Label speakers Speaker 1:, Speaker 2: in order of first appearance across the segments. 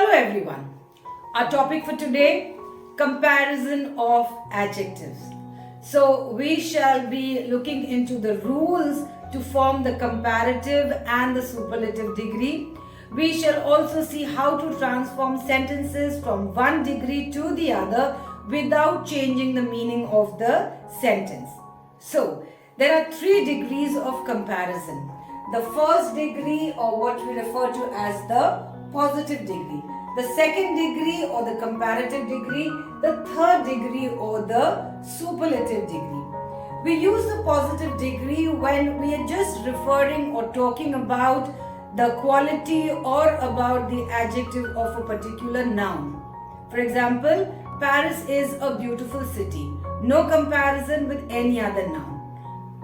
Speaker 1: Hello everyone. Our topic for today, comparison of adjectives. So we shall be looking into the rules to form the comparative and the superlative degree. We shall also see how to transform sentences from one degree to the other without changing the meaning of the sentence. So there are 3 degrees of comparison. The first degree, or what we refer to as the positive degree, the second degree or the comparative degree, the third degree or the superlative degree. We use the positive degree when we are just referring or talking about the quality or about the adjective of a particular noun. For example, Paris is a beautiful city. No comparison with any other noun.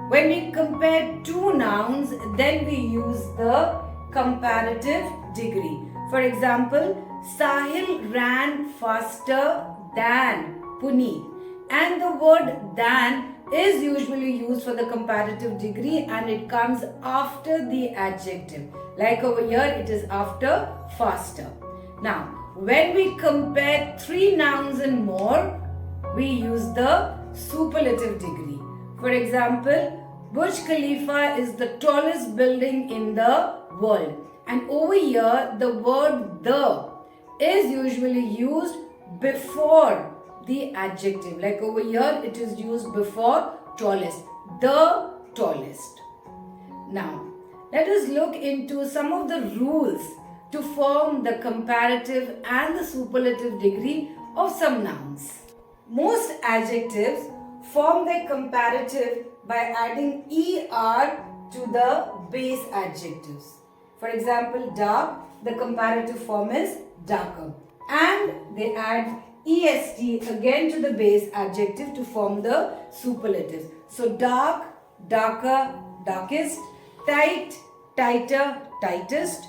Speaker 1: When we compare 2 nouns, then we use the comparative degree. For example, Sahil ran faster than Punit. And the word than is usually used for the comparative degree and it comes after the adjective. Like over here, it is after faster. Now, when we compare 3 nouns and more, we use the superlative degree. For example, Burj Khalifa is the tallest building in the world. And over here, the word the is usually used before the adjective. Like over here, it is used before tallest. The tallest. Now, let us look into some of the rules to form the comparative and the superlative degree of some nouns. Most adjectives form their comparative by adding er to the base adjectives. For example, dark, the comparative form is darker. And they add est again to the base adjective to form the superlatives. So dark, darker, darkest, tight, tighter, tightest,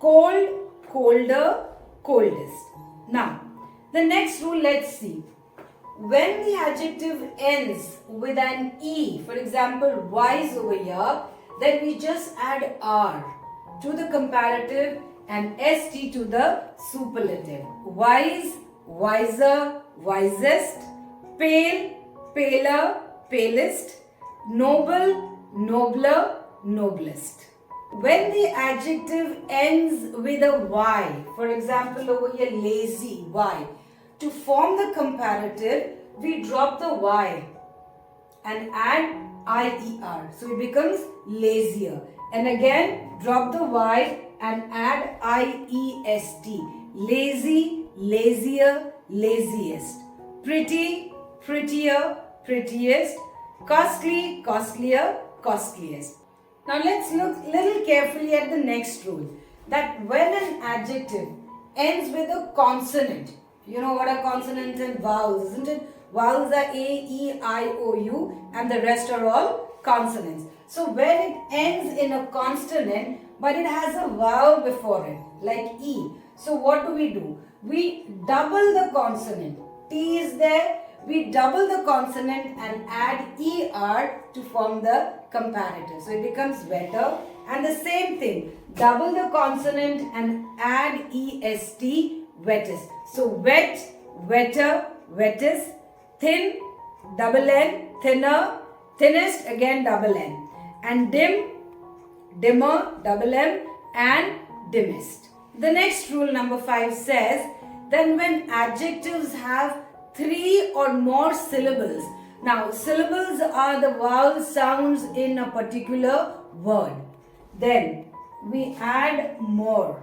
Speaker 1: cold, colder, coldest. Now, the next rule, let's see. When the adjective ends with an E, for example, wise over here, then we just add R to the comparative and ST to the superlative. Wise, wiser, wisest, pale, paler, palest, noble, nobler, noblest. When the adjective ends with a Y, for example, over here, lazy, Y. To form the comparative, we drop the Y and add IER. So it becomes lazier. And again, drop the Y and add IEST. Lazy, lazier, laziest. Pretty, prettier, prettiest. Costly, costlier, costliest. Now let's look a little carefully at the next rule. That when an adjective ends with a consonant, you know what are consonants and vowels, isn't it? Vowels are A, E, I, O, U and the rest are all consonants. So when it ends in a consonant but it has a vowel before it, like E. So what do? We double the consonant. T is there. We double the consonant and add ER to form the comparative. So it becomes wetter. And the same thing, double the consonant and add EST, wettest. So wet, wetter, wettest, thin, double N, thinner, thinnest, again double N. And dim, dimmer, double M, and dimmest. The next rule, number 5, says, then when adjectives have 3 or more syllables. Now, syllables are the vowel sounds in a particular word. Then we add more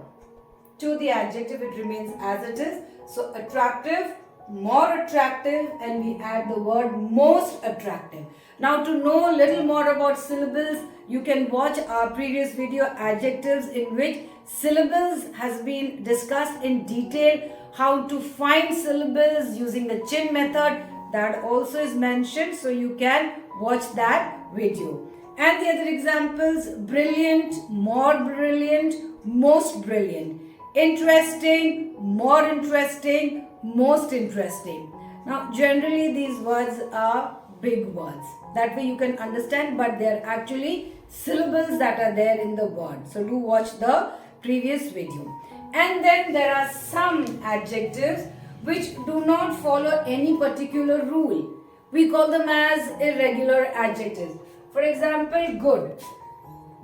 Speaker 1: to the adjective, it remains as it is. So attractive, more attractive, and we add the word most attractive. Now to know a little more about syllables, you can watch our previous video, adjectives, in which syllables has been discussed in detail. How to find syllables using the chin method, that also is mentioned, so you can watch that video. And the other examples, brilliant, more brilliant, most brilliant. Interesting, more interesting, most interesting. Now, generally these words are big words. That way you can understand, but they are actually syllables that are there in the word. So do watch the previous video. And then there are some adjectives which do not follow any particular rule. We call them as irregular adjectives. For example, good.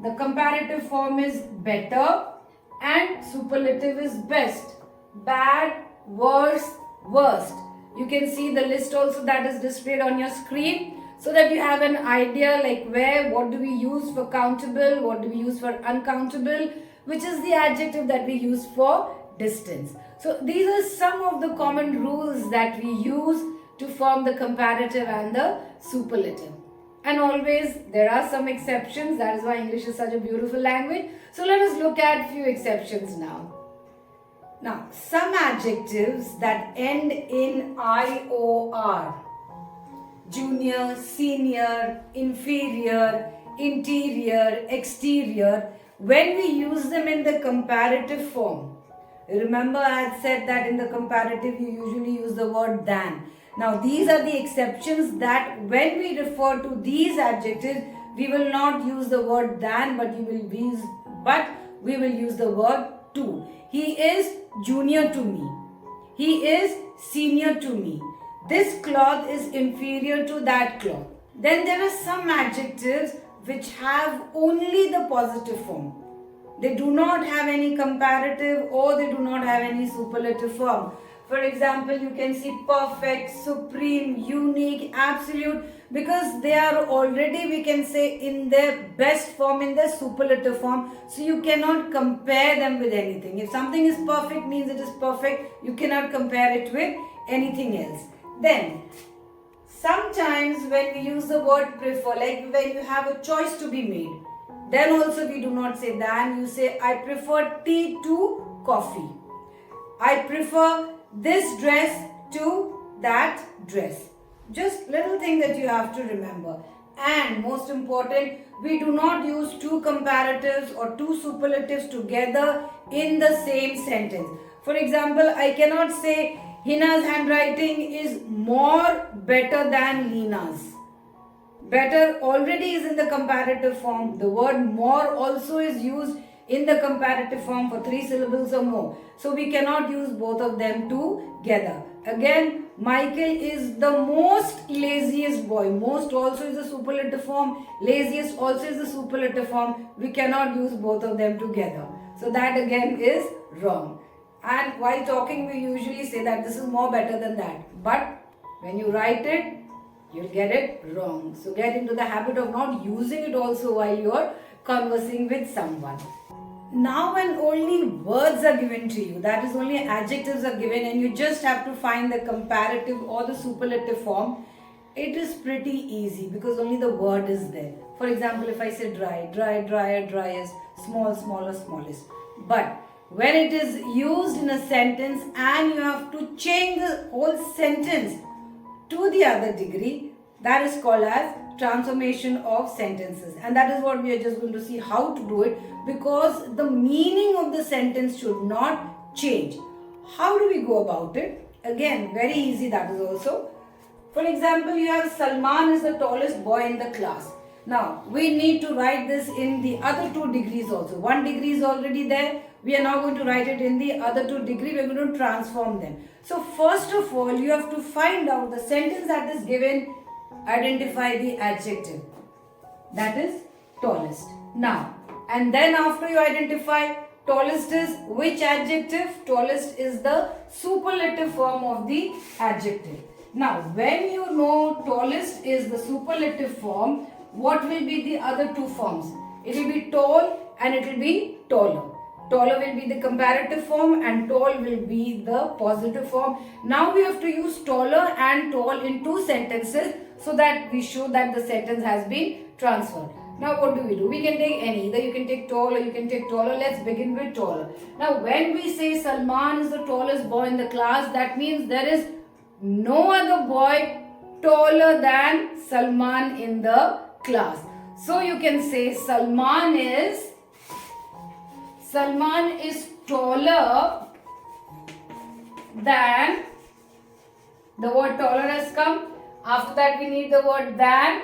Speaker 1: The comparative form is better and superlative is best. Bad, worse, worst. You can see the list also that is displayed on your screen so that you have an idea like what do we use for countable, what do we use for uncountable, which is the adjective that we use for distance. So these are some of the common rules that we use to form the comparative and the superlative. And always there are some exceptions. That is why English is such a beautiful language. So let us look at few exceptions now. Now, some adjectives that end in IOR, junior, senior, inferior, interior, exterior, when we use them in the comparative form. Remember I had said that in the comparative you usually use the word than. Now these are the exceptions that when we refer to these adjectives, we will not use the word than but we will use the word to. He is junior to me. He is senior to me. This cloth is inferior to that cloth. Then there are some adjectives which have only the positive form. They do not have any comparative or they do not have any superlative form. For example, you can see perfect, supreme, unique, absolute, because they are already, we can say, in their best form, in their superlative form. So you cannot compare them with anything. If something is perfect, means it is perfect. You cannot compare it with anything else. Then, sometimes when we use the word prefer, like when you have a choice to be made, then also we do not say than, you say I prefer tea to coffee. I prefer this dress to that dress. Just little thing that you have to remember. And most important, we do not use two comparatives or two superlatives together in the same sentence. For example, I cannot say Hina's handwriting is more better than Lina's. Better already is in the comparative form. The word more also is used in the comparative form for 3 syllables or more. So we cannot use both of them together. Again, Michael is the most laziest boy. Most also is the superlative form. Laziest also is the superlative form. We cannot use both of them together. So that again is wrong. And while talking, we usually say that this is more better than that. But when you write it, you'll get it wrong. So get into the habit of not using it also while you're conversing with someone. Now when only words are given to you, that is only adjectives are given and you just have to find the comparative or the superlative form, it is pretty easy because only the word is there. For example, if I say dry, dry, drier, driest, small, smaller, smallest. But when it is used in a sentence and you have to change the whole sentence to the other degree, that is called as transformation of sentences. And that is what we are just going to see how to do it, because the meaning of the sentence should not change. How do we go about it? Again, very easy that is also. For example, you have Salman is the tallest boy in the class. Now, we need to write this in the other 2 degrees also. 1 degree is already there. We are now going to write it in the other 2 degrees. We are going to transform them. So, first of all, you have to find out the sentence that is given. Identify the adjective. That is tallest. Now, and then after you identify tallest is which adjective? Tallest is the superlative form of the adjective. Now, when you know tallest is the superlative form, what will be the other 2 forms? It will be tall and it will be taller. Taller will be the comparative form and tall will be the positive form. Now we have to use taller and tall in 2 sentences so that we show that the sentence has been transferred. Now what do? We can take any. Either you can take tall or you can take taller. Let's begin with taller. Now when we say Salman is the tallest boy in the class, that means there is no other boy taller than Salman in the class. So you can say Salman is taller than, the word taller has come. After that we need the word than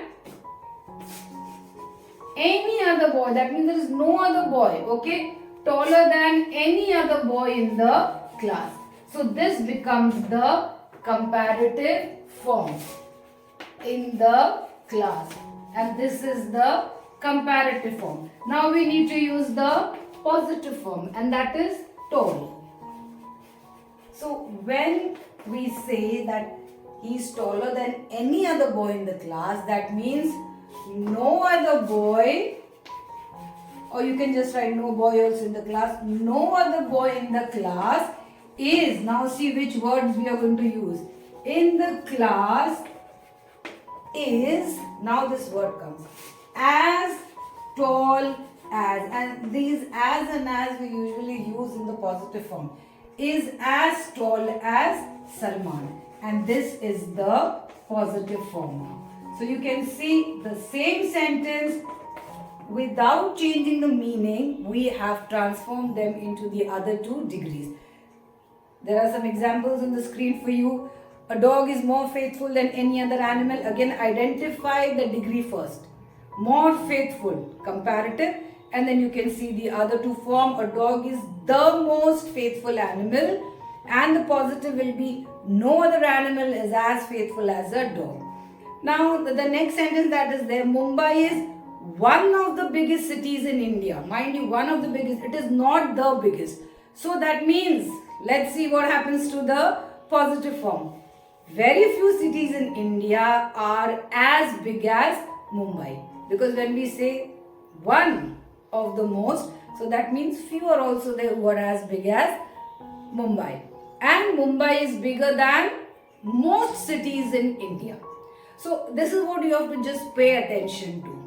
Speaker 1: any other boy. That means there is no other boy. Okay. taller than any other boy in the class. So this becomes the comparative form in the class, and this is the comparative form. Now we need to use the positive form, and that is tall. So when we say that he is taller than any other boy in the class, that means no other boy, or you can just write no boy also in the class, no other boy in the class is, now see which words we are going to use. In the class is, now this word comes, as tall as, and these as and as we usually use in the positive form, is as tall as Salman, and this is the positive form now. So you can see the same sentence, without changing the meaning, we have transformed them into the other two degrees. There are some examples on the screen for you. A dog is more faithful than any other animal. Again, identify the degree first. More faithful, comparative, and then you can see the other two form. A dog is the most faithful animal, and the positive will be no other animal is as faithful as a dog. Now the next sentence that is there, Mumbai is one of the biggest cities in India. Mind you, one of the biggest, it is not the biggest. So that means, let's see what happens to the positive form. Very few cities in India are as big as Mumbai, because when we say one of the most, so that means few are also there who are as big as Mumbai, and Mumbai is bigger than most cities in India. So this is what you have to just pay attention to.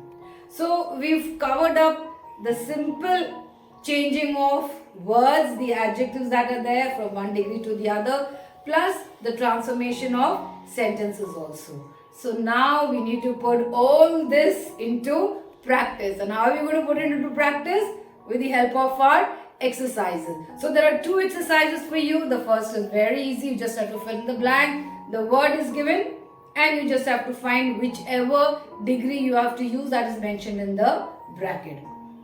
Speaker 1: So we've covered up the simple changing of words, the adjectives that are there from one degree to the other, plus the transformation of sentences also. So now we need to put all this into practice. And how are we going to put it into practice? With the help of our exercises. So there are two exercises for you. The first is very easy. You just have to fill in the blank. The word is given and you just have to find whichever degree you have to use that is mentioned in the bracket.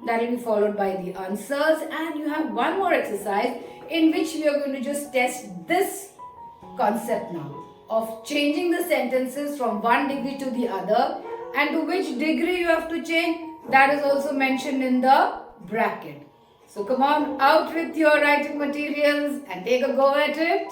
Speaker 1: That will be followed by the answers, and you have one more exercise in which we are going to just test this concept now of changing the sentences from one degree to the other, and to which degree you have to change, that is also mentioned in the bracket. So come on, out with your writing materials and take a go at it.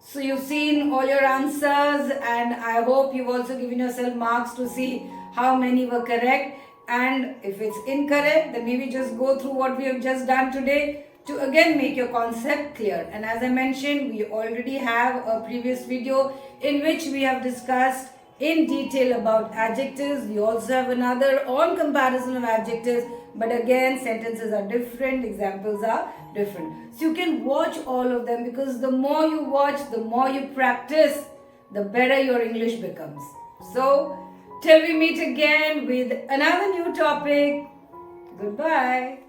Speaker 1: So you've seen all your answers, and I hope you've also given yourself marks to see how many were correct. And if it's incorrect, then maybe just go through what we have just done today to again make your concept clear. And as I mentioned, we already have a previous video in which we have discussed in detail about adjectives. We also have another on comparison of adjectives, but again sentences are different, examples are different. So you can watch all of them, because the more you watch, the more you practice, the better your English becomes. So till we meet again with another new topic, goodbye.